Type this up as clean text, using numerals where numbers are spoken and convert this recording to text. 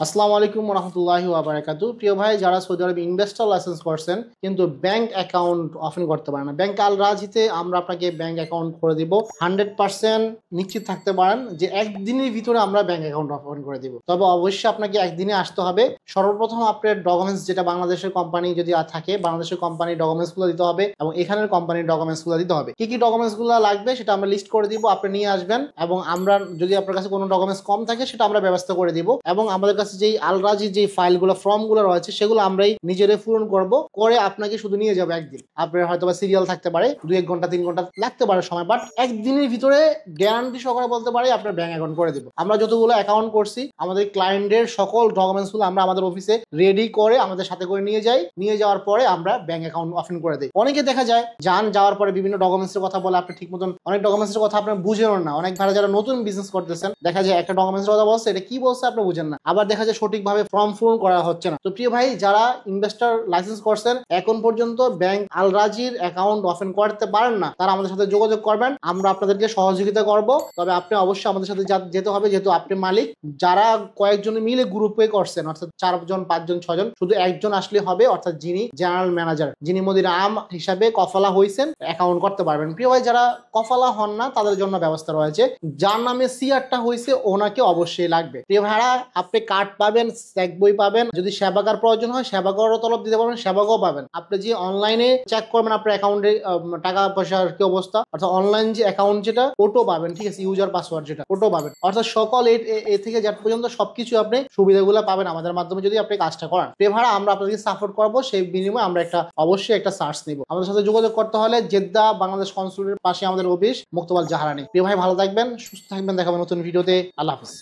আসসালামু আলাইকুম রহমতুল্লাহি ওয়া বারাকাতু। প্রিয় ভাই, যারা সৌদি আরবে ইনভেস্টর লাইসেন্স করছেন কিন্তু ব্যাংক অ্যাকাউন্ট ওপেন করতে পারেন না, ব্যাংক আল রাজিতে আমরা আপনাকে ব্যাংক অ্যাকাউন্ট করে দিব। 100% নিশ্চিত থাকতে পারেন যে একদিনের ভিতরে আমরা ব্যাংক অ্যাকাউন্ট ওপেন করে দিব। তবে অবশ্যই আপনাকে একদিনে আসতে হবে। সর্বপ্রথম আপনার ডকুমেন্টস, যেটা বাংলাদেশের কোম্পানি যদি থাকে, বাংলাদেশের কোম্পানির ডকুমেন্টস গুলো দিতে হবে এবং এখানের কোম্পানির ডকুমেন্টস গুলো দিতে হবে। কি কি ডকুমেন্টস গুলো লাগবে সেটা আমরা লিস্ট করে দিব, আপনি নিয়ে আসবেন এবং আমরা যদি আপনার কাছে কোনো ডকুমেন্টস কম থাকে সেটা আমরা ব্যবস্থা করে দিব। এবং আমাদের কাছে যেই আলরাজি যে ফাইলগুলো ফর্মগুলো রয়েছে সেগুলো আমরাই নিজেরে পূরণ করব, করে আপনাকে শুধু নিয়ে যাবো একদিন। আপনার হয়তো বা সিরিয়াল থাকতে পারে, 2-1 ঘন্টা 3 ঘন্টা লাগতে পারে সময়, বাট একদিনের ভিতরে গ্যারান্টি সহকারে বলতে পারি আপনার ব্যাংক অ্যাকাউন্ট করে দিব। আমরা যতগুলো অ্যাকাউন্ট করছি আমাদের ক্লায়েন্টের সকল ডকুমেন্টস গুলো আমরা আমাদের অফিসে রেডি করে আমাদের সাথে করে নিয়ে যাই, নিয়ে যাওয়ার পরে আমরা ব্যাংক অ্যাকাউন্ট ওপেন করে দিই। অনেকে দেখা যায় যাওয়ার পরে বিভিন্ন ডকুমেন্টস এর কথা বলে, আপনি ঠিক মতন অনেক ডকুমেন্টস এর কথা আপনি বুঝেন না। অনেক ভাড়া যারা নতুন বিজনেস করতেছেন দেখা যায় একটা ডকুমেন্টস এর কথা বলছে, এটা কি বলছে আপনি বুঝেন না, আবার দেখা যায় সঠিকভাবে ফর্ম পূরণ করা হচ্ছে না। তো প্রিয় ভাই, যারা ইনভেস্টর লাইসেন্স করছেন এখন পর্যন্ত ব্যাংক আল রাজির অ্যাকাউন্ট ওপেন করতে পারেন না, তারা আমাদের সাথে যোগাযোগ করবেন, আমরা আপনাদেরকে সহযোগিতা করব। তবে আপনি অবশ্যই আমাদের সাথে যেতে হবে, যেহেতু আপনি মালিক। যারা কয়েকজন মিলে গ্রুপে করছেন, অর্থাৎ 4 জন 5 জন 6 জন, শুধু একজন আসলে হবে, অর্থাৎ যিনি জেনারেল ম্যানেজার, যিনি মদির আম হিসাবে কফালা হয়েছেন, অ্যাকাউন্ট করতে পারবেন। প্রিয় ভাই, যারা কফালা হন না তাদের জন্য ব্যবস্থা রয়েছে। যার নামে সিআরটা হয়েছে ওনাকে অবশ্যই লাগবে। প্রিয় ভাইরা, আপনি কার্ড পাবেন, চেক বই পাবেন, যদি সেবাকার প্রয়োজন হয় সেবাকারও তলব দিতে পারবেন, সেবাকাও পাবেন। আপনি যে অনলাইনে চেক করবেন আপনার অ্যাকাউন্টে টাকা পয়সার কি অবস্থা, অর্থাৎ অনলাইন যে অ্যাকাউন্ট যেটা ওটো পাবেন, ঠিক আছে, ইউজার পাসওয়ার্ড যেটা ওটো পাবেন, অর্থাৎ সকল এ থেকে জেড পর্যন্ত সবকিছু আপনি সুবিধাগুলো পাবেন আমাদের মাধ্যমে যদি আপনি কাজটা করেন। প্রিয় ভাইরা, আমরা আপনাদেরকে সাপোর্ট করবো, সেই বিনিময়ে আমরা অবশ্যই একটা সার্চ নিব। আমাদের সাথে যোগাযোগ করতে হলে জেদ্দা বাংলাদেশ কনসুলেটের পাশে আমাদের অফিস, মুক্তবাল জাহারানি। প্রিয় ভাই, ভালো থাকবেন, সুস্থ থাকবেন, দেখাবেন নতুন ভিডিওতে। আল্লাহ হাফিজ।